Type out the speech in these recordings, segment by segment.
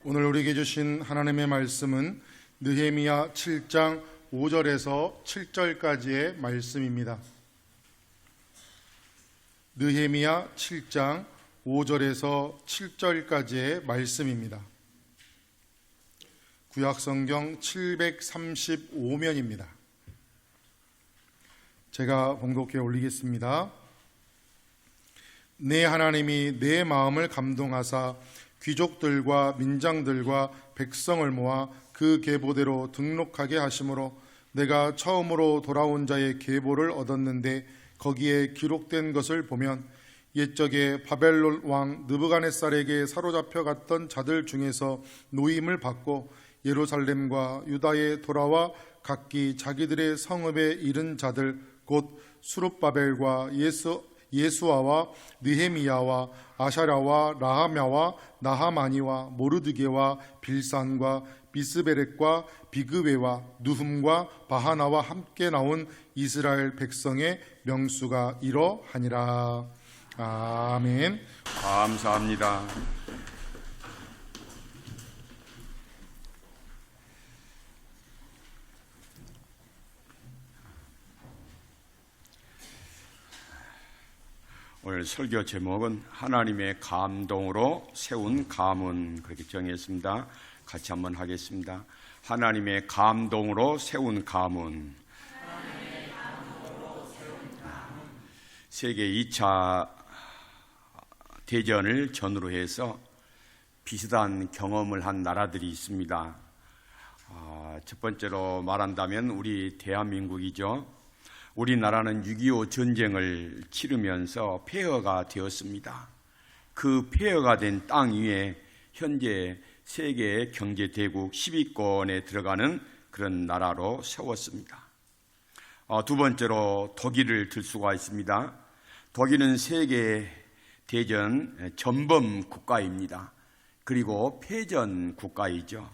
오늘 우리에게 주신 하나님의 말씀은 느헤미야 7장 5절에서 7절까지의 말씀입니다. 느헤미야 7장 5절에서 7절까지의 말씀입니다. 구약성경 735면입니다. 제가 봉독해 올리겠습니다. 내 하나님이 내 마음을 감동하사 귀족들과 민장들과 백성을 모아 그 계보대로 등록하게 하심으로 내가 처음으로 돌아온 자의 계보를 얻었는데 거기에 기록된 것을 보면 옛적에 바벨론 왕 느부갓네살에게 사로잡혀 갔던 자들 중에서 노임을 받고 예루살렘과 유다에 돌아와 각기 자기들의 성읍에 이른 자들 곧 수룹바벨과 예수아와 느헤미야와 아샤랴와 라하мя와 나하마니와 모르드게와 빌산과 비스베렉과 비그웨와 누흠과 바하나와 함께 나온 이스라엘 백성의 명수가 이러하니라. 아멘. 감사합니다. 오늘 설교 제목은 하나님의 감동으로 세운 가문, 그렇게 정했습니다. 같이 한번 하겠습니다. 하나님의 감동으로 세운 가문. 세계 2차 대전을 전후로 해서 비슷한 경험을 한 나라들이 있습니다. 첫 번째로 말한다면 우리 대한민국이죠. 우리나라는 6.25 전쟁을 치르면서 폐허가 되었습니다. 그 폐허가 된 땅 위에 현재 세계 경제대국 10위권에 들어가는 그런 나라로 세웠습니다. 두 번째로 독일을 들 수가 있습니다. 독일은 세계 대전 전범 국가입니다. 그리고 패전 국가이죠.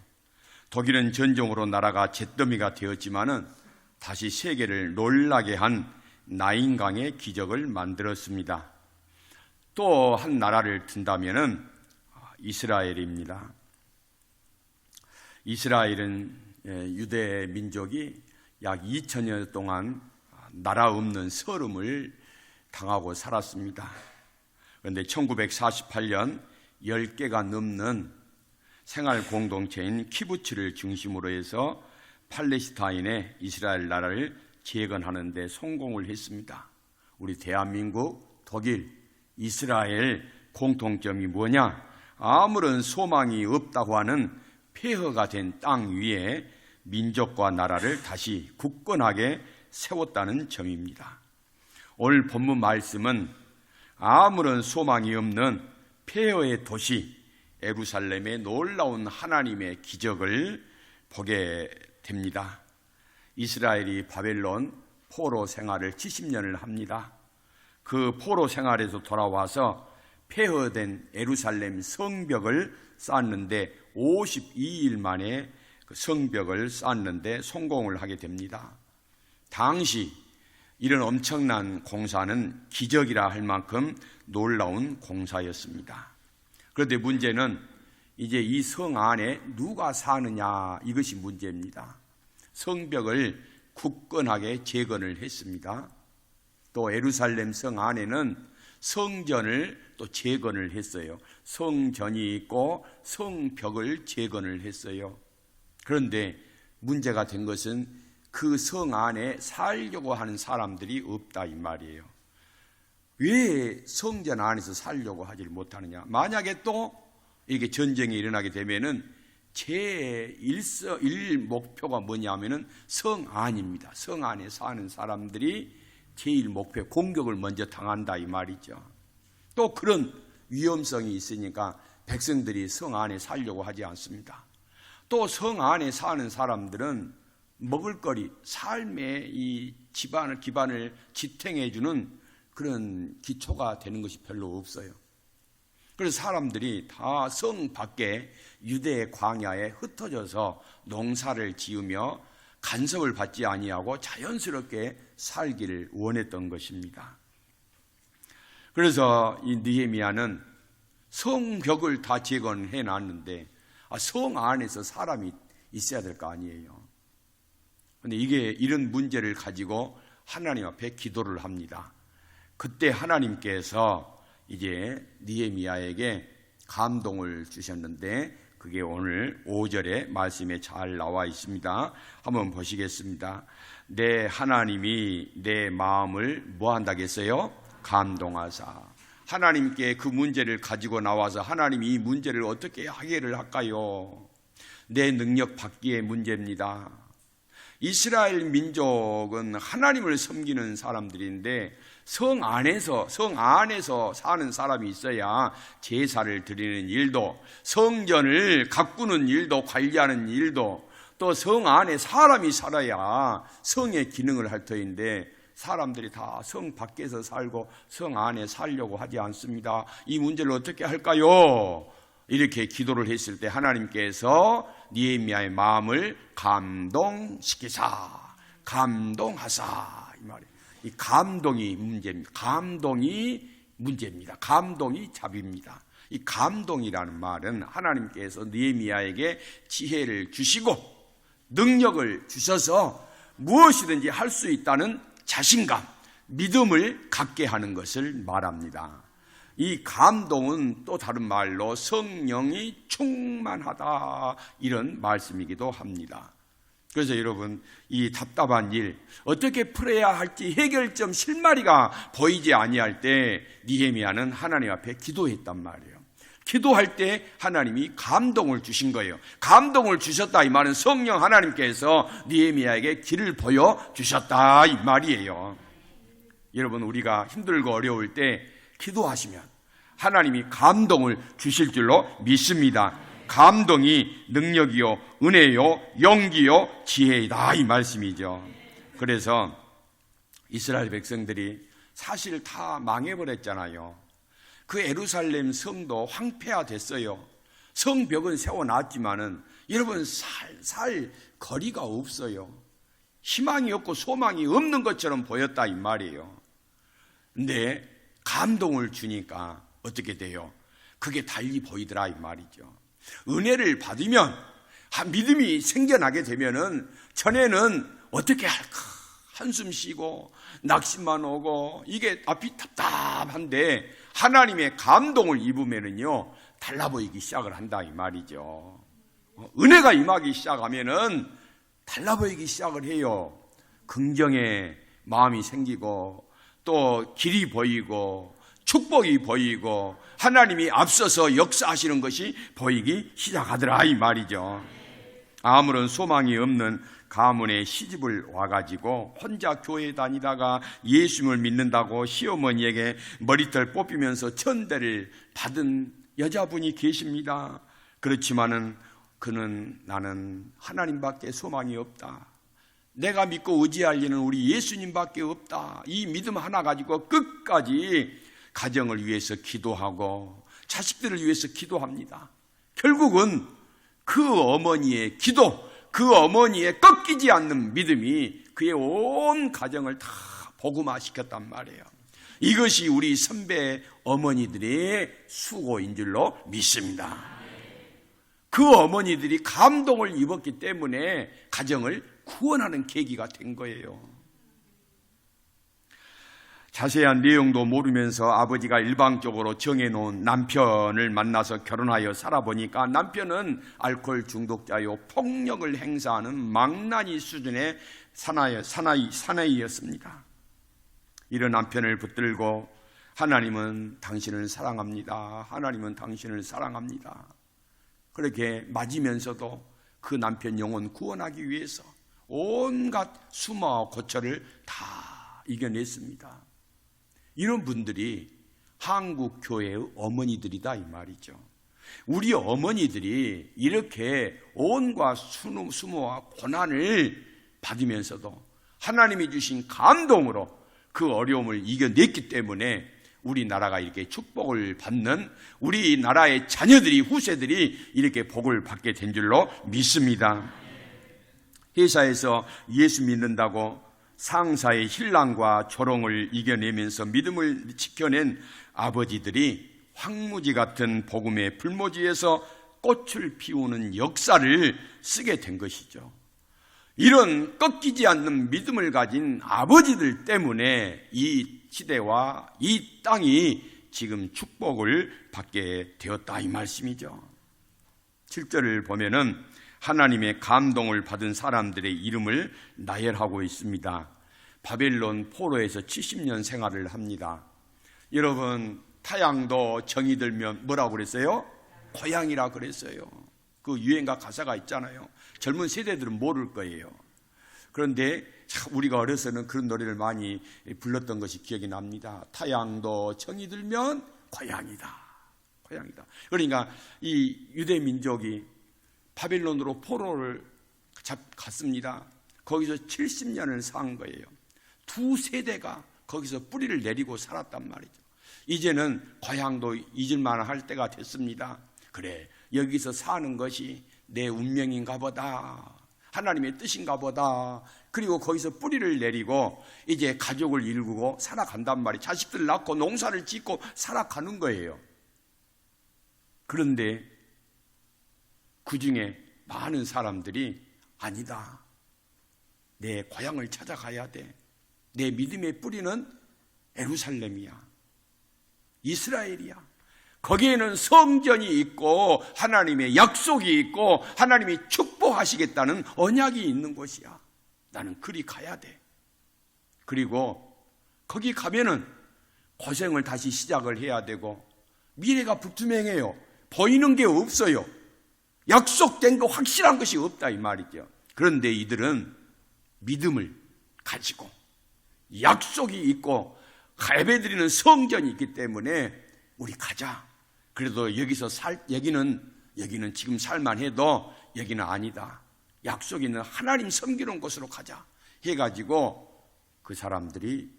독일은 전쟁으로 나라가 잿더미가 되었지만은 다시 세계를 놀라게 한 나인강의 기적을 만들었습니다. 또 한 나라를 든다면은 이스라엘입니다. 이스라엘은 유대 민족이 약 2000년 동안 나라 없는 서름을 당하고 살았습니다. 그런데 1948년 10개가 넘는 생활 공동체인 키부츠를 중심으로 해서 팔레스타인의 이스라엘 나라를 재건하는 데 성공을 했습니다. 우리 대한민국, 독일, 이스라엘 공통점이 뭐냐? 아무런 소망이 없다고 하는 폐허가 된 땅 위에 민족과 나라를 다시 굳건하게 세웠다는 점입니다. 오늘 본문 말씀은 아무런 소망이 없는 폐허의 도시 예루살렘의 놀라운 하나님의 기적을 보게 됩니다. 이스라엘이 바벨론 포로 생활을 70년을 합니다. 그 포로 생활에서 돌아와서 폐허된 예루살렘 성벽을 쌓았는데 52일 만에 그 성벽을 쌓았는데 성공을 하게 됩니다. 당시 이런 엄청난 공사는 기적이라 할 만큼 놀라운 공사였습니다. 그런데 문제는 이제 이 성 안에 누가 사느냐, 이것이 문제입니다. 성벽을 굳건하게 재건을 했습니다. 또 예루살렘 성 안에는 성전을 또 재건을 했어요. 성전이 있고 성벽을 재건을 했어요. 그런데 문제가 된 것은 그 성 안에 살려고 하는 사람들이 없다 이 말이에요. 왜 성전 안에서 살려고 하지를 못하느냐? 만약에 또 이게 전쟁이 일어나게 되면은 제1 목표가 뭐냐면은 성 안입니다. 성 안에 사는 사람들이 제일 목표, 공격을 먼저 당한다 이 말이죠. 또 그런 위험성이 있으니까 백성들이 성 안에 살려고 하지 않습니다. 또 성 안에 사는 사람들은 먹을거리, 삶의 이 기반을 지탱해주는 그런 기초가 되는 것이 별로 없어요. 그래서 사람들이 다 성 밖에 유대 광야에 흩어져서 농사를 지으며 간섭을 받지 아니하고 자연스럽게 살기를 원했던 것입니다. 그래서 이 느헤미야는 성벽을 다 재건해 놨는데 성 안에서 사람이 있어야 될 거 아니에요. 그런데 이런 문제를 가지고 하나님 앞에 기도를 합니다. 그때 하나님께서 이제 느헤미야에게 감동을 주셨는데 그게 오늘 5절의 말씀에 잘 나와 있습니다. 한번 보시겠습니다. 내 하나님이 내 마음을 뭐 한다겠어요? 감동하사. 하나님께 그 문제를 가지고 나와서 하나님이 이 문제를 어떻게 해결을 할까요? 내 능력 밖의 문제입니다. 이스라엘 민족은 하나님을 섬기는 사람들인데 성 안에서 사는 사람이 있어야 제사를 드리는 일도, 성전을 가꾸는 일도, 관리하는 일도, 또 성 안에 사람이 살아야 성의 기능을 할 터인데 사람들이 다 성 밖에서 살고 성 안에 살려고 하지 않습니다. 이 문제를 어떻게 할까요? 이렇게 기도를 했을 때 하나님께서 느헤미야의 마음을 감동시키사, 감동하사, 이 말이에요. 이 감동이 문제입니다. 감동이 잡입니다. 이 감동이라는 말은 하나님께서 느헤미야에게 지혜를 주시고 능력을 주셔서 무엇이든지 할 수 있다는 자신감, 믿음을 갖게 하는 것을 말합니다. 이 감동은 또 다른 말로 성령이 충만하다, 이런 말씀이기도 합니다. 그래서 여러분, 이 답답한 일 어떻게 풀어야 할지 해결점 실마리가 보이지 아니할 때 느헤미야는 하나님 앞에 기도했단 말이에요. 기도할 때 하나님이 감동을 주신 거예요. 감동을 주셨다, 이 말은 성령 하나님께서 느헤미야에게 길을 보여주셨다, 이 말이에요. 여러분, 우리가 힘들고 어려울 때 기도하시면 하나님이 감동을 주실 줄로 믿습니다. 감동이 능력이요, 은혜요, 용기요, 지혜이다, 이 말씀이죠. 그래서 이스라엘 백성들이 사실 다 망해버렸잖아요. 그 예루살렘 성도 황폐화됐어요. 성벽은 세워놨지만은 여러분 살 거리가 없어요. 희망이 없고 소망이 없는 것처럼 보였다, 이 말이에요. 근데 감동을 주니까 어떻게 돼요? 그게 달리 보이더라, 이 말이죠. 은혜를 받으면 믿음이 생겨나게 되면은 전에는 어떻게 할까 한숨 쉬고 낙심만 오고 이게 앞이 답답한데 하나님의 감동을 입으면은요 달라 보이기 시작을 한다, 이 말이죠. 은혜가 임하기 시작하면은 달라 보이기 시작을 해요. 긍정의 마음이 생기고 또 길이 보이고 축복이 보이고 하나님이 앞서서 역사하시는 것이 보이기 시작하더라, 이 말이죠. 아무런 소망이 없는 가문에 시집을 와가지고 혼자 교회 다니다가 예수님을 믿는다고 시어머니에게 머리털 뽑히면서 천대를 받은 여자분이 계십니다. 그렇지만은 나는 하나님밖에 소망이 없다. 내가 믿고 의지할 리는 우리 예수님밖에 없다. 이 믿음 하나 가지고 끝까지 가정을 위해서 기도하고 자식들을 위해서 기도합니다. 결국은 그 어머니의 기도, 그 어머니의 꺾이지 않는 믿음이 그의 온 가정을 다 복음화시켰단 말이에요. 이것이 우리 선배 어머니들의 수고인 줄로 믿습니다. 그 어머니들이 감동을 입었기 때문에 가정을 구원하는 계기가 된 거예요. 자세한 내용도 모르면서 아버지가 일방적으로 정해놓은 남편을 만나서 결혼하여 살아보니까 남편은 알코올 중독자요, 폭력을 행사하는 망나니 수준의 사나이였습니다. 이런 남편을 붙들고 하나님은 당신을 사랑합니다. 하나님은 당신을 사랑합니다. 그렇게 맞으면서도 그 남편 영혼 구원하기 위해서 온갖 수모와 고초를 다 이겨냈습니다. 이런 분들이 한국 교회의 어머니들이다, 이 말이죠. 우리 어머니들이 이렇게 온갖 수모와 고난을 받으면서도 하나님이 주신 감동으로 그 어려움을 이겨냈기 때문에 우리나라가 이렇게 축복을 받는, 우리나라의 자녀들이, 후세들이 이렇게 복을 받게 된 줄로 믿습니다. 회사에서 예수 믿는다고 상사의 신랑과 조롱을 이겨내면서 믿음을 지켜낸 아버지들이 황무지 같은 복음의 불모지에서 꽃을 피우는 역사를 쓰게 된 것이죠. 이런 꺾이지 않는 믿음을 가진 아버지들 때문에 이 시대와 이 땅이 지금 축복을 받게 되었다 이 말씀이죠. 7절을 보면은 하나님의 감동을 받은 사람들의 이름을 나열하고 있습니다. 바벨론 포로에서 70년 생활을 합니다. 여러분, 타향도 정이 들면 뭐라고 그랬어요? 고향이라 그랬어요. 그 유행가 가사가 있잖아요. 젊은 세대들은 모를 거예요. 그런데 우리가 어려서는 그런 노래를 많이 불렀던 것이 기억이 납니다. 타향도 정이 들면 고향이다. 고향이다. 그러니까 이 유대 민족이 바벨론으로 포로를 갔습니다. 거기서 70년을 산 거예요. 두 세대가 거기서 뿌리를 내리고 살았단 말이죠. 이제는 고향도 잊을만 할 때가 됐습니다. 그래, 여기서 사는 것이 내 운명인가 보다, 하나님의 뜻인가 보다. 그리고 거기서 뿌리를 내리고 이제 가족을 이루고 살아간단 말이에요. 자식들 낳고 농사를 짓고 살아가는 거예요. 그런데 그 중에 많은 사람들이 아니다, 내 고향을 찾아가야 돼. 내 믿음의 뿌리는 예루살렘이야, 이스라엘이야. 거기에는 성전이 있고 하나님의 약속이 있고 하나님이 축복하시겠다는 언약이 있는 곳이야. 나는 그리 가야 돼. 그리고 거기 가면은 고생을 다시 시작을 해야 되고 미래가 불투명해요. 보이는 게 없어요. 약속된 거 확실한 것이 없다 이 말이죠. 그런데 이들은 믿음을 가지고 약속이 있고 예배드리는 성전이 있기 때문에 우리 가자. 그래도 여기서 여기는 지금 살만해도 여기는 아니다. 약속 있는 하나님 섬기는 곳으로 가자 해가지고 그 사람들이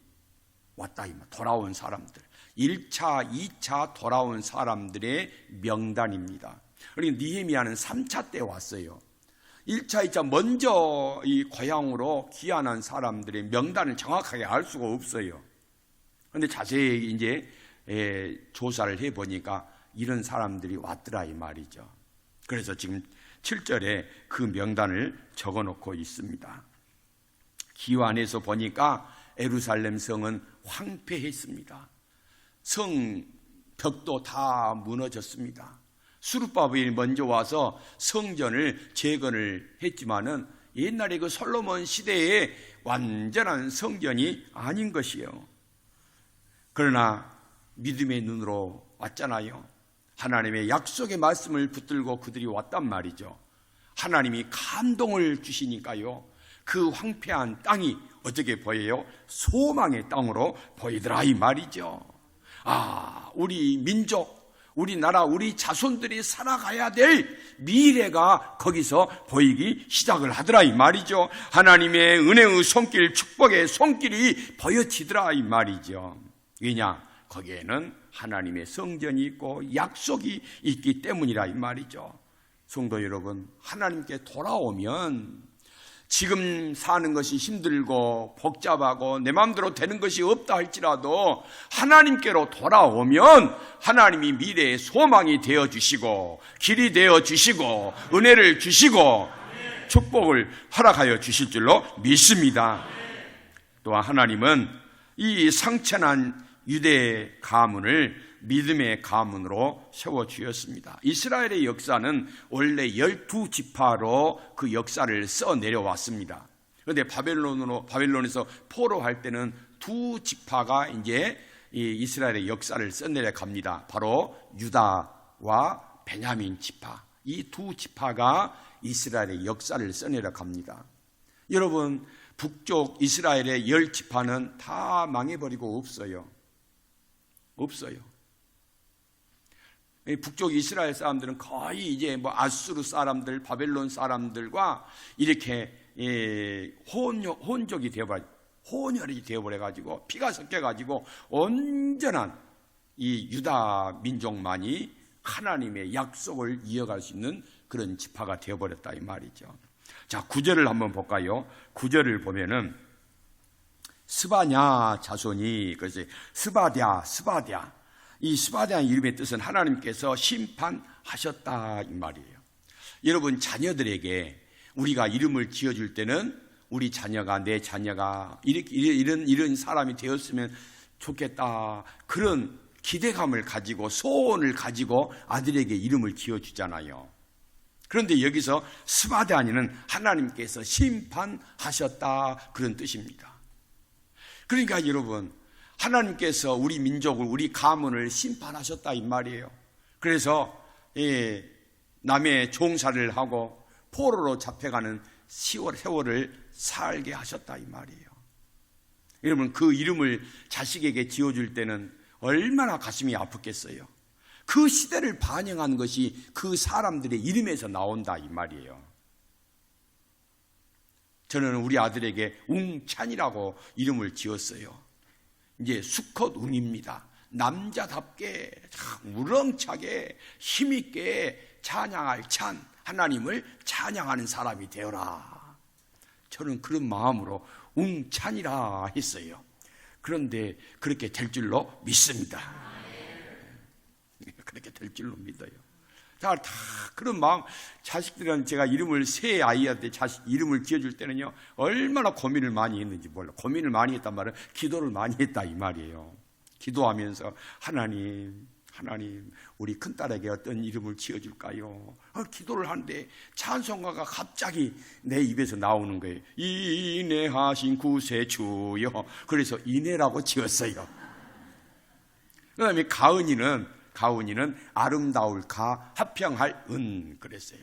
왔다. 돌아온 사람들, 1차, 2차 돌아온 사람들의 명단입니다. 그러니까 느헤미야는 3차 때 왔어요. 1차, 2차 먼저 이 고향으로 귀환한 사람들의 명단을 정확하게 알 수가 없어요. 그런데 자세히 이제 조사를 해보니까 이런 사람들이 왔더라 이 말이죠. 그래서 지금 7절에 그 명단을 적어놓고 있습니다. 기완에서 보니까 예루살렘 성은 황폐했습니다. 성 벽도 다 무너졌습니다. 수르바벨이 먼저 와서 성전을 재건을 했지만은 옛날에 그 솔로몬 시대의 완전한 성전이 아닌 것이에요. 그러나 믿음의 눈으로 왔잖아요. 하나님의 약속의 말씀을 붙들고 그들이 왔단 말이죠. 하나님이 감동을 주시니까요, 그 황폐한 땅이 어떻게 보여요? 소망의 땅으로 보이더라 이 말이죠. 우리 민족, 우리나라, 우리 자손들이 살아가야 될 미래가 거기서 보이기 시작을 하더라 이 말이죠. 하나님의 은혜의 손길, 축복의 손길이 보여지더라 이 말이죠. 왜냐? 거기에는 하나님의 성전이 있고 약속이 있기 때문이라 이 말이죠. 성도 여러분, 하나님께 돌아오면 지금 사는 것이 힘들고 복잡하고 내 마음대로 되는 것이 없다 할지라도 하나님께로 돌아오면 하나님이 미래의 소망이 되어주시고 길이 되어주시고 은혜를 주시고 축복을 허락하여 주실 줄로 믿습니다. 또한 하나님은 이 상처난 유대의 가문을 믿음의 가문으로 세워주었습니다. 이스라엘의 역사는 원래 12지파로 그 역사를 써내려왔습니다. 그런데 바벨론에서 포로할 때는 두 지파가 이제 이 이스라엘의 역사를 써내려 갑니다. 바로 유다와 베냐민 지파, 이 두 지파가 이스라엘의 역사를 써내려 갑니다. 여러분, 북쪽 이스라엘의 10지파는 다 망해버리고 없어요. 북쪽 이스라엘 사람들은 거의 이제 아수르 사람들, 바벨론 사람들과 이렇게 혼족이 혼혈이 되어버려가지고 피가 섞여가지고 온전한 이 유다 민족만이 하나님의 약속을 이어갈 수 있는 그런 지파가 되어버렸다 이 말이죠. 자, 9절을 한번 볼까요? 9절을 보면은 스바냐 자손이, 그래서 스바랴 이 스바다의 이름의 뜻은 하나님께서 심판하셨다 이 말이에요. 여러분, 자녀들에게 우리가 이름을 지어줄 때는 우리 자녀가, 내 자녀가 이런 사람이 되었으면 좋겠다, 그런 기대감을 가지고 소원을 가지고 아들에게 이름을 지어주잖아요. 그런데 여기서 스바다니는 하나님께서 심판하셨다 그런 뜻입니다. 그러니까 여러분, 하나님께서 우리 민족을, 우리 가문을 심판하셨다 이 말이에요. 그래서 남의 종살이를 하고 포로로 잡혀가는 세월을 살게 하셨다 이 말이에요. 여러분, 그 이름을 자식에게 지어줄 때는 얼마나 가슴이 아프겠어요. 그 시대를 반영한 것이 그 사람들의 이름에서 나온다 이 말이에요. 저는 우리 아들에게 웅찬이라고 이름을 지었어요. 이제 수컷 웅입니다. 남자답게 우렁차게 힘있게 찬양할 찬, 하나님을 찬양하는 사람이 되어라. 저는 그런 마음으로 웅찬이라 했어요. 그런데 그렇게 될 줄로 믿습니다. 그렇게 될 줄로 믿어요. 다 그런 마음, 자식들은 제가 이름을, 새 아이한테 자식 이름을 지어줄 때는요, 얼마나 고민을 많이 했는지 몰라. 고민을 많이 했단 말은 기도를 많이 했다 이 말이에요. 기도하면서 하나님, 우리 큰딸에게 어떤 이름을 지어줄까요? 기도를 하는데 찬송가가 갑자기 내 입에서 나오는 거예요. 인내하신 구세주여. 그래서 인내라고 지었어요. 그 다음에 가은이는 아름다울 가, 화평할 은 그랬어요.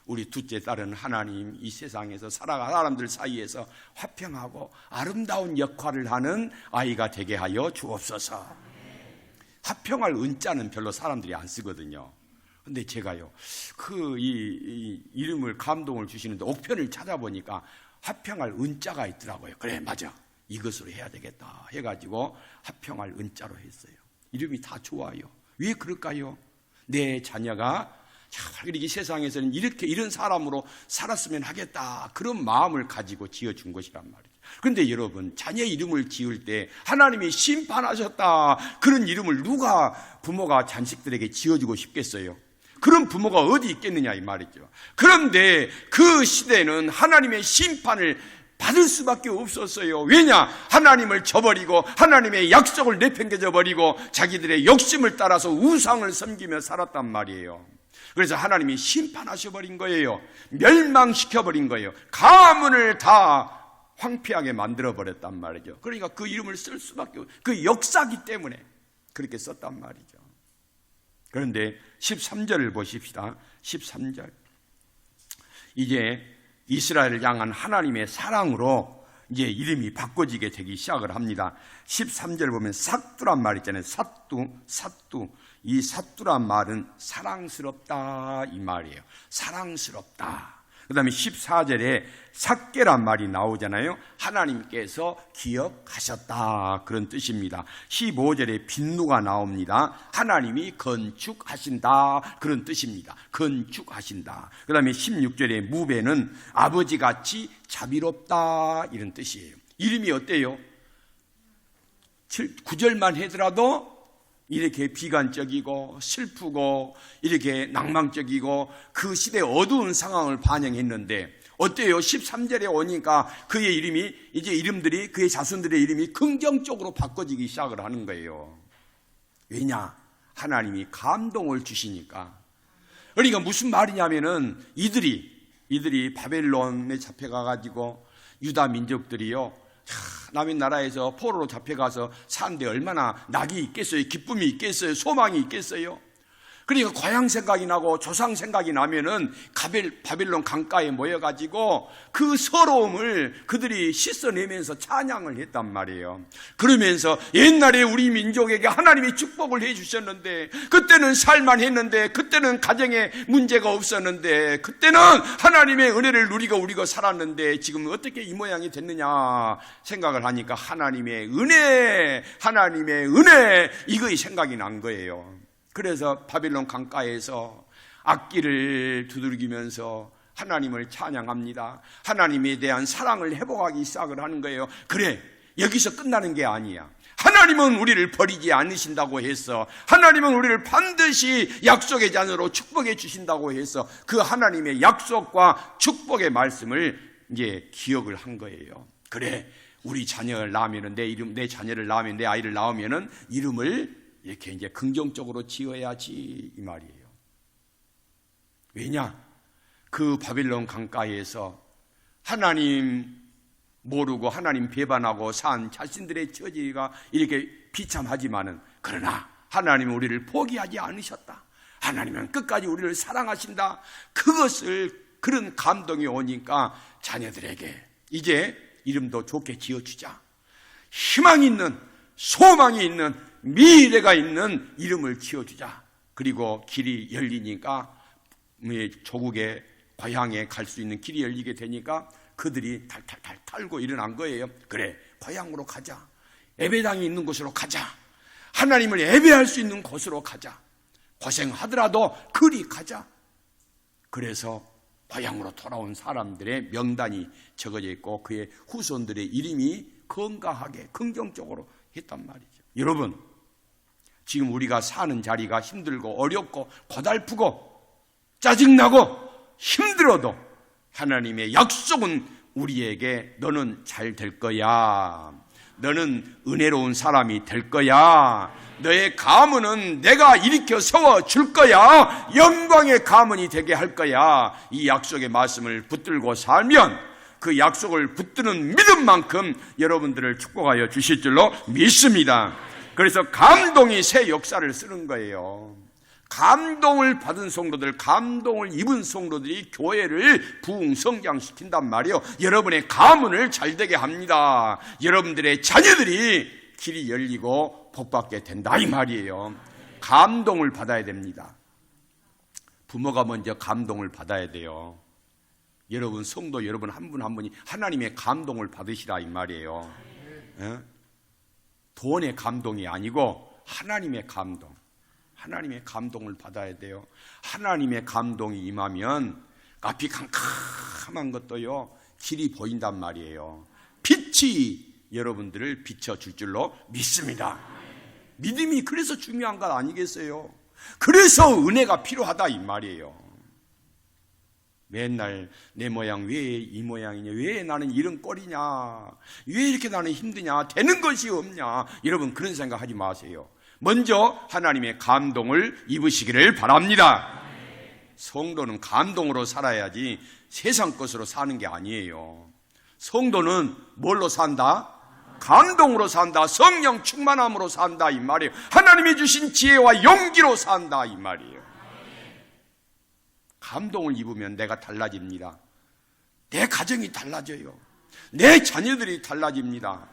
우리 둘째 딸은 하나님 이 세상에서 살아가는 사람들 사이에서 화평하고 아름다운 역할을 하는 아이가 되게 하여 주옵소서. 화평할 은자는 별로 사람들이 안 쓰거든요. 근데 제가요, 이 이름을 감동을 주시는데 옥편을 찾아보니까 화평할 은자가 있더라고요. 그래, 맞아, 이것으로 해야 되겠다 해가지고 화평할 은자로 했어요. 이름이 다 좋아요. 왜 그럴까요? 내 자녀가 이 세상에서는 이런 사람으로 살았으면 하겠다, 그런 마음을 가지고 지어준 것이란 말이죠. 그런데 여러분, 자녀 이름을 지을 때 하나님이 심판하셨다, 그런 이름을 누가 부모가 자식들에게 지어주고 싶겠어요? 그런 부모가 어디 있겠느냐 이 말이죠. 그런데 그 시대는 하나님의 심판을 받을 수밖에 없었어요. 왜냐? 하나님을 저버리고 하나님의 약속을 내팽개쳐 버리고 자기들의 욕심을 따라서 우상을 섬기며 살았단 말이에요. 그래서 하나님이 심판하셔버린 거예요. 멸망시켜버린 거예요. 가문을 다 황폐하게 만들어버렸단 말이죠. 그러니까 그 이름을 쓸 수밖에 없어요. 그 역사기 때문에 그렇게 썼단 말이죠. 그런데 13절을 보십시다. 13절. 이제 이스라엘을 향한 하나님의 사랑으로 이제 이름이 바꿔지게 되기 시작을 합니다. 13절 보면 삿두란 말 있잖아요. 삿두. 이 삿두란 말은 사랑스럽다 이 말이에요. 사랑스럽다. 그 다음에 14절에 삭개란 말이 나오잖아요. 하나님께서 기억하셨다 그런 뜻입니다. 15절에 빈누가 나옵니다. 하나님이 건축하신다 그런 뜻입니다. 건축하신다. 그 다음에 16절에 무베는 아버지같이 자비롭다 이런 뜻이에요. 이름이 어때요? 9절만 하더라도 이렇게 비관적이고 슬프고 이렇게 낭망적이고 그 시대의 어두운 상황을 반영했는데 어때요? 13절에 오니까 그의 이름이, 이제 이름들이, 그의 자손들의 이름이 긍정적으로 바꿔지기 시작을 하는 거예요. 왜냐? 하나님이 감동을 주시니까. 그러니까 무슨 말이냐면은 이들이 바벨론에 잡혀가가지고 유다 민족들이요, 남의 나라에서 포로로 잡혀가서 사는데 얼마나 낙이 있겠어요? 기쁨이 있겠어요? 소망이 있겠어요? 그러니까 고향 생각이 나고 조상 생각이 나면은 바벨론 강가에 모여가지고 그 서러움을 그들이 씻어내면서 찬양을 했단 말이에요. 그러면서 옛날에 우리 민족에게 하나님이 축복을 해주셨는데, 그때는 살만했는데, 그때는 가정에 문제가 없었는데, 그때는 하나님의 은혜를 누리고 우리가 살았는데 지금 어떻게 이 모양이 됐느냐 생각을 하니까 하나님의 은혜 이거의 생각이 난 거예요. 그래서 바벨론 강가에서 악기를 두들기면서 하나님을 찬양합니다. 하나님에 대한 사랑을 회복하기 시작을 하는 거예요. 그래, 여기서 끝나는 게 아니야. 하나님은 우리를 버리지 않으신다고 해서, 하나님은 우리를 반드시 약속의 자녀로 축복해 주신다고 해서 그 하나님의 약속과 축복의 말씀을 이제 기억을 한 거예요. 그래, 우리 자녀를 낳으면은 내 자녀를 낳으면, 내 아이를 낳으면은 이름을 이렇게 이제 긍정적으로 지어야지, 이 말이에요. 왜냐? 그 바벨론 강가에서 하나님 모르고 하나님 배반하고 산 자신들의 처지가 이렇게 비참하지만은, 그러나 하나님은 우리를 포기하지 않으셨다. 하나님은 끝까지 우리를 사랑하신다. 그런 감동이 오니까 자녀들에게 이제 이름도 좋게 지어주자. 희망 있는, 소망이 있는, 미래가 있는 이름을 지어주자. 그리고 길이 열리니까, 조국의 고향에 갈 수 있는 길이 열리게 되니까 그들이 탈탈탈 탈고 일어난 거예요. 그래, 고향으로 가자. 예배당이 있는 곳으로 가자. 하나님을 예배할 수 있는 곳으로 가자. 고생하더라도 그리 가자. 그래서 고향으로 돌아온 사람들의 명단이 적어져 있고 그의 후손들의 이름이 건강하게 긍정적으로 했단 말이죠. 여러분, 지금 우리가 사는 자리가 힘들고 어렵고 고달프고 짜증나고 힘들어도 하나님의 약속은 우리에게 너는 잘 될 거야. 너는 은혜로운 사람이 될 거야. 너의 가문은 내가 일으켜 세워줄 거야. 영광의 가문이 되게 할 거야. 이 약속의 말씀을 붙들고 살면 그 약속을 붙드는 믿음만큼 여러분들을 축복하여 주실 줄로 믿습니다. 그래서 감동이 새 역사를 쓰는 거예요. 감동을 받은 성도들, 감동을 입은 성도들이 교회를 부흥 성장시킨단 말이에요. 여러분의 가문을 잘되게 합니다. 여러분들의 자녀들이 길이 열리고 복받게 된다, 이 말이에요. 감동을 받아야 됩니다. 부모가 먼저 감동을 받아야 돼요. 여러분, 성도 여러분 한 분 한 분이 하나님의 감동을 받으시라, 이 말이에요. 돈의 감동이 아니고 하나님의 감동, 하나님의 감동을 받아야 돼요. 하나님의 감동이 임하면 앞이 캄캄한 것도요, 길이 보인단 말이에요. 빛이 여러분들을 비춰줄 줄로 믿습니다. 믿음이 그래서 중요한 것 아니겠어요? 그래서 은혜가 필요하다, 이 말이에요. 맨날 내 모양 왜 이 모양이냐, 왜 나는 이런 꼴이냐, 왜 이렇게 나는 힘드냐, 되는 것이 없냐, 여러분 그런 생각하지 마세요. 먼저 하나님의 감동을 입으시기를 바랍니다. 성도는 감동으로 살아야지 세상 것으로 사는 게 아니에요. 성도는 뭘로 산다? 감동으로 산다. 성령 충만함으로 산다, 이 말이에요. 하나님이 주신 지혜와 용기로 산다, 이 말이에요. 감동을 입으면 내가 달라집니다. 내 가정이 달라져요. 내 자녀들이 달라집니다.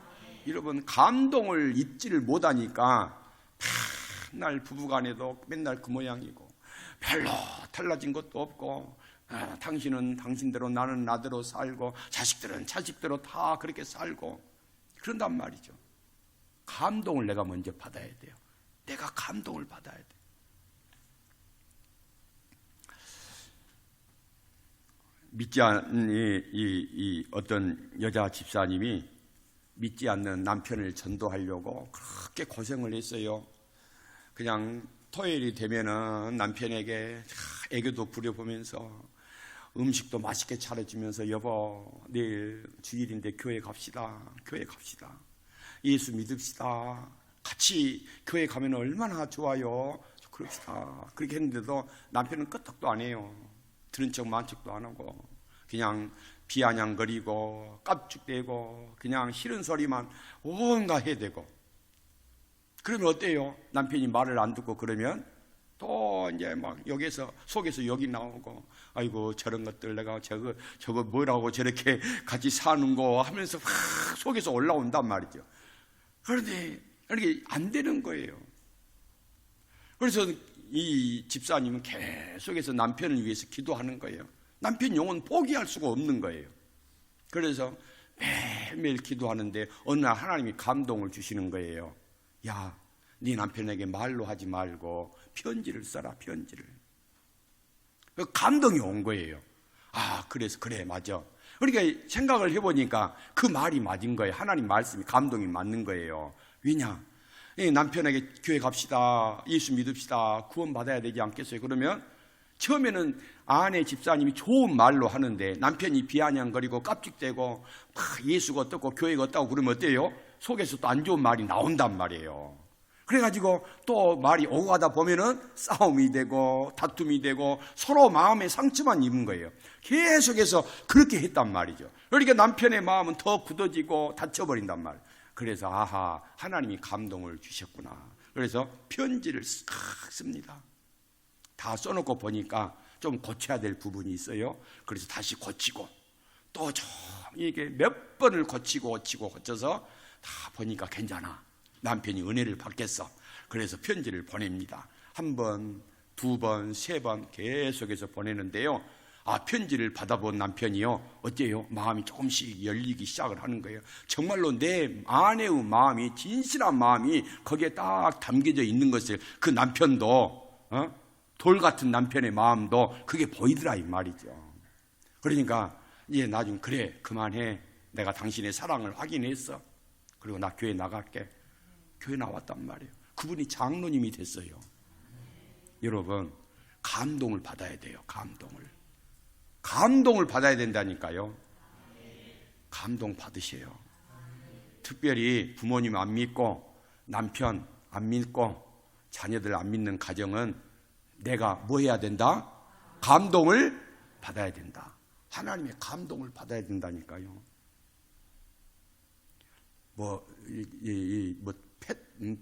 여러분, 감동을 입지를 못하니까 맨날 부부간에도 맨날 그 모양이고 별로 달라진 것도 없고, 당신은 당신대로 나는 나대로 살고 자식들은 자식대로 다 그렇게 살고 그런단 말이죠. 감동을 내가 먼저 받아야 돼요. 내가 감동을 받아야 돼요. 믿지 않는 이 어떤 여자 집사님이 믿지 않는 남편을 전도하려고 그렇게 고생을 했어요. 그냥 토요일이 되면은 남편에게 애교도 부려보면서 음식도 맛있게 차려주면서, 여보 내일 주일인데 교회 갑시다. 교회 갑시다. 예수 믿읍시다. 같이 교회 가면 얼마나 좋아요. 그럽시다. 그렇게 했는데도 남편은 끄떡도 안 해요. 들은 척 만 척도 안 하고 그냥 비아냥거리고 깝죽대고 그냥 싫은 소리만 온갖 해대고. 그러면 어때요? 남편이 말을 안 듣고 그러면 또 이제 막 여기서 속에서 욕이 나오고, 아이고 저런 것들 내가 저거 뭐라고 저렇게 같이 사는 거 하면서 확 속에서 올라온단 말이죠. 그런데 이렇게 안 되는 거예요. 그래서 이 집사님은 계속해서 남편을 위해서 기도하는 거예요. 남편 영혼 포기할 수가 없는 거예요. 그래서 매일매일 기도하는데 어느 날 하나님이 감동을 주시는 거예요. 야, 네 남편에게 말로 하지 말고 편지를 써라, 편지를. 감동이 온 거예요. 아, 그래서 그래, 맞아. 그러니까 생각을 해보니까 그 말이 맞은 거예요. 하나님 말씀이 감동이 맞는 거예요. 왜냐? 남편에게 교회 갑시다, 예수 믿읍시다, 구원 받아야 되지 않겠어요? 그러면 처음에는 아내 집사님이 좋은 말로 하는데 남편이 비아냥거리고 깝죽대고 막 예수가 어떻고 교회가 어떻고 그러면 어때요? 속에서 또 안 좋은 말이 나온단 말이에요. 그래가지고 또 말이 오고 가다 보면은 싸움이 되고 다툼이 되고 서로 마음에 상처만 입은 거예요. 계속해서 그렇게 했단 말이죠. 그러니까 남편의 마음은 더 굳어지고 다쳐버린단 말이에요. 그래서 아하, 하나님이 감동을 주셨구나. 그래서 편지를 싹 씁니다. 다 써놓고 보니까 좀 고쳐야 될 부분이 있어요. 그래서 다시 고치고 또 좀 이게 몇 번을 고쳐서 다 보니까 괜찮아. 남편이 은혜를 받겠어. 그래서 편지를 보냅니다. 한 번, 두 번, 세 번 계속해서 보내는데요. 편지를 받아본 남편이요, 어때요? 마음이 조금씩 열리기 시작을 하는 거예요. 정말로 내 아내의 마음이, 진실한 마음이 거기에 딱 담겨져 있는 것을 그 남편도, 돌 같은 남편의 마음도 그게 보이더라 이 말이죠. 그러니까 이제 나중에 그래, 그만해. 내가 당신의 사랑을 확인했어. 그리고 나 교회 나갈게. 교회 나왔단 말이에요. 그분이 장로님이 됐어요. 여러분, 감동을 받아야 돼요. 감동을 받아야 된다니까요. 감동 받으세요. 특별히 부모님 안 믿고 남편 안 믿고 자녀들 안 믿는 가정은 내가 뭐 해야 된다? 감동을 받아야 된다. 하나님의 감동을 받아야 된다니까요.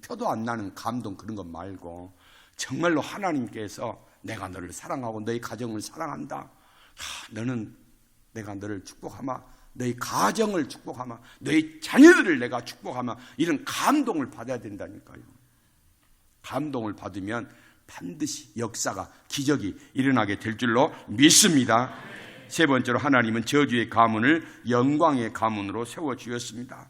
표도 안 나는 감동 그런 것 말고 정말로 하나님께서 내가 너를 사랑하고 너희 가정을 사랑한다. 내가 너를 축복하마. 너희 가정을 축복하마. 너희 자녀들을 내가 축복하마. 이런 감동을 받아야 된다니까요. 감동을 받으면 반드시 역사가, 기적이 일어나게 될 줄로 믿습니다. 세 번째로 하나님은 저주의 가문을 영광의 가문으로 세워주었습니다.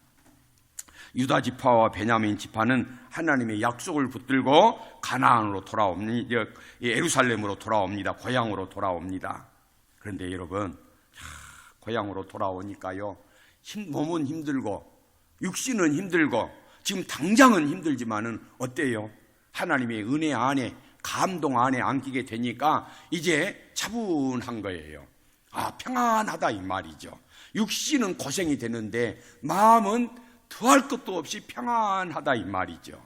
유다 지파와 베냐민 지파는 하나님의 약속을 붙들고 가나안으로 돌아옵니다. 예루살렘으로 돌아옵니다. 고향으로 돌아옵니다. 그런데 여러분, 고향으로 돌아오니까요, 몸은 힘들고 육신은 힘들고 지금 당장은 힘들지만은 어때요? 하나님의 은혜 안에, 감동 안에 안기게 되니까 이제 차분한 거예요. 평안하다 이 말이죠. 육신은 고생이 되는데 마음은 더할 것도 없이 평안하다 이 말이죠.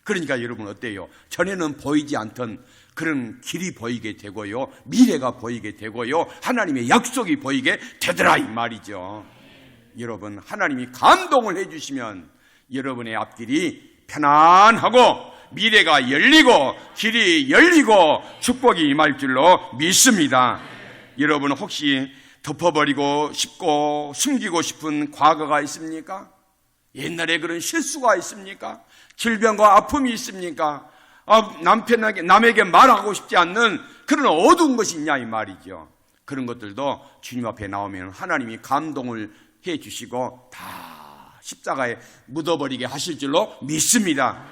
그러니까 여러분 어때요? 전에는 보이지 않던 그런 길이 보이게 되고요, 미래가 보이게 되고요, 하나님의 약속이 보이게 되더라 이 말이죠. 여러분, 하나님이 감동을 해주시면 여러분의 앞길이 편안하고 미래가 열리고 길이 열리고 축복이 임할 줄로 믿습니다. 여러분, 혹시 덮어버리고 싶고 숨기고 싶은 과거가 있습니까? 옛날에 그런 실수가 있습니까? 질병과 아픔이 있습니까? 남에게 말하고 싶지 않는 그런 어두운 것이 있냐 이 말이죠. 그런 것들도 주님 앞에 나오면 하나님이 감동을 해 주시고 다 십자가에 묻어버리게 하실 줄로 믿습니다.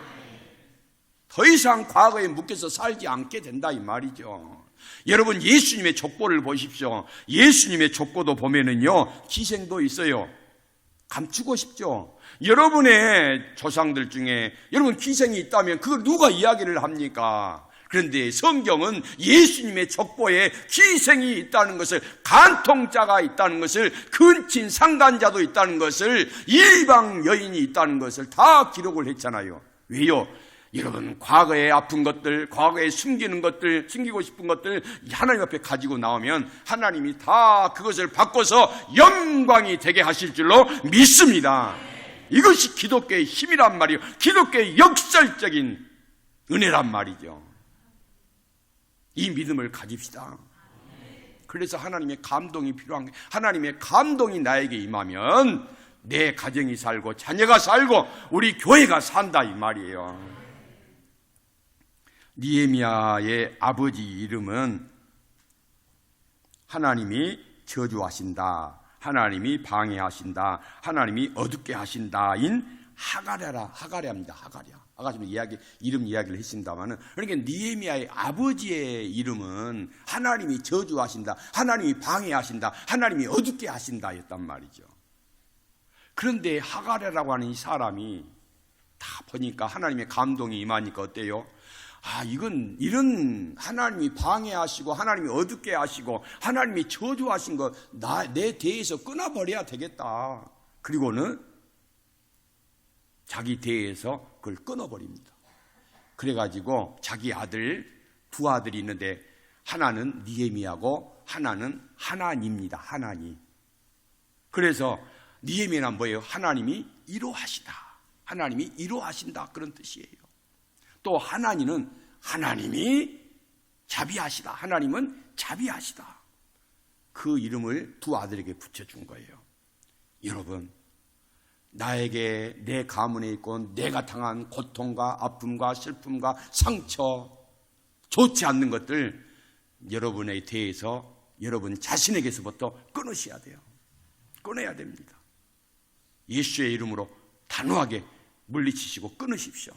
더 이상 과거에 묶여서 살지 않게 된다 이 말이죠. 여러분, 예수님의 족보를 보십시오. 예수님의 족보도 보면은요, 기생도 있어요. 감추고 싶죠. 여러분의 조상들 중에 여러분 기생이 있다면 그걸 누가 이야기를 합니까? 그런데 성경은 예수님의 족보에 기생이 있다는 것을, 간통자가 있다는 것을, 근친 상간자도 있다는 것을, 이방 여인이 있다는 것을 다 기록을 했잖아요. 왜요? 여러분, 과거에 아픈 것들, 과거에 숨기는 것들, 숨기고 싶은 것들 하나님 앞에 가지고 나오면 하나님이 다 그것을 바꿔서 영광이 되게 하실 줄로 믿습니다. 이것이 기독교의 힘이란 말이에요. 기독교의 역설적인 은혜란 말이죠. 이 믿음을 가집시다. 그래서 하나님의 감동이 필요한 거예요. 하나님의 감동이 나에게 임하면 내 가정이 살고 자녀가 살고 우리 교회가 산다 이 말이에요. 느헤미야의 아버지 이름은 하나님이 저주하신다, 하나님이 방해하신다, 하나님이 어둡게 하신다인 하가랴입니다. 아까 좀 이름 이야기를 했습니다만은, 그러니까 느헤미야의 아버지의 이름은 하나님이 저주하신다, 하나님이 방해하신다, 하나님이 어둡게 하신다였단 말이죠. 그런데 하가랴라고 하는 이 사람이 다 보니까 하나님의 감동이 임하니까 어때요? 아, 이런 하나님이 방해하시고 하나님이 어둡게 하시고 하나님이 저주하신 거 내 대에서 끊어버려야 되겠다. 그리고는 자기 대에서 그걸 끊어버립니다. 그래가지고 자기 두 아들이 있는데 하나는 느헤미야고 하나는 하나니입니다. 하나니. 그래서 느헤미야는 뭐예요? 하나님이 이루하시다. 하나님이 이루하신다. 그런 뜻이에요. 또 하나니는 하나님이 자비하시다. 하나님은 자비하시다. 그 이름을 두 아들에게 붙여준 거예요. 여러분, 나에게 내 가문에 있고 내가 당한 고통과 아픔과 슬픔과 상처, 좋지 않는 것들 여러분에 대해서 여러분 자신에게서부터 끊으셔야 돼요. 끊어야 됩니다. 예수의 이름으로 단호하게 물리치시고 끊으십시오.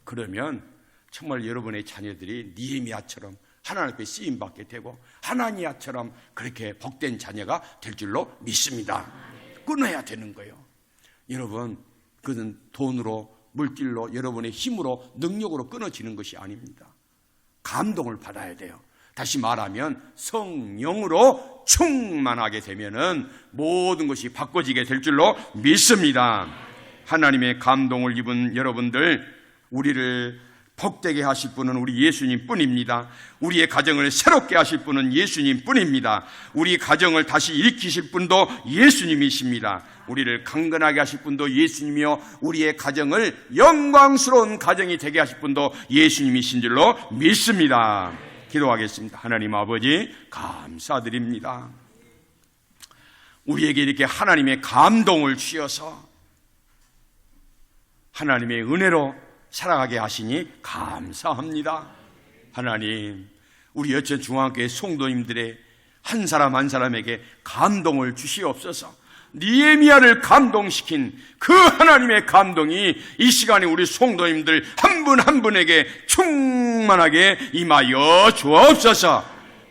그러면 정말 여러분의 자녀들이 느헤미야처럼 하나님 앞에 쓰임받게 되고 하나니야처럼 그렇게 복된 자녀가 될 줄로 믿습니다. 끊어야 되는 거예요. 여러분, 그것은 돈으로, 물질로, 여러분의 힘으로, 능력으로 끊어지는 것이 아닙니다. 감동을 받아야 돼요. 다시 말하면 성령으로 충만하게 되면은 모든 것이 바꿔지게 될 줄로 믿습니다. 하나님의 감동을 입은 여러분들, 우리를 복되게 하실 분은 우리 예수님 뿐입니다. 우리의 가정을 새롭게 하실 분은 예수님 뿐입니다. 우리 가정을 다시 일으키실 분도 예수님이십니다. 우리를 강건하게 하실 분도 예수님이요, 우리의 가정을 영광스러운 가정이 되게 하실 분도 예수님이신 줄로 믿습니다. 기도하겠습니다. 하나님 아버지, 감사드립니다. 우리에게 이렇게 하나님의 감동을 주셔서 하나님의 은혜로 살아가게 하시니 감사합니다. 하나님, 우리 여천 중앙교회 성도님들의 한 사람 한 사람에게 감동을 주시옵소서. 느헤미야를 감동시킨 그 하나님의 감동이 이 시간에 우리 성도님들 한 분 한 분에게 충만하게 임하여 주옵소서.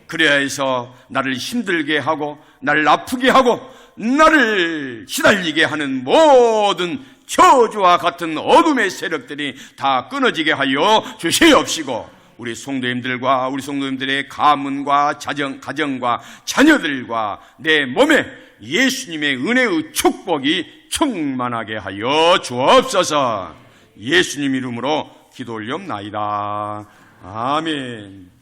그래야 해서 나를 힘들게 하고 나를 아프게 하고 나를 시달리게 하는 모든 저주와 같은 어둠의 세력들이 다 끊어지게 하여 주시옵시고, 우리 성도님들과 우리 성도님들의 가문과 가정과 자녀들과 내 몸에 예수님의 은혜의 축복이 충만하게 하여 주옵소서. 예수님 이름으로 기도 올리옵나이다. 아멘.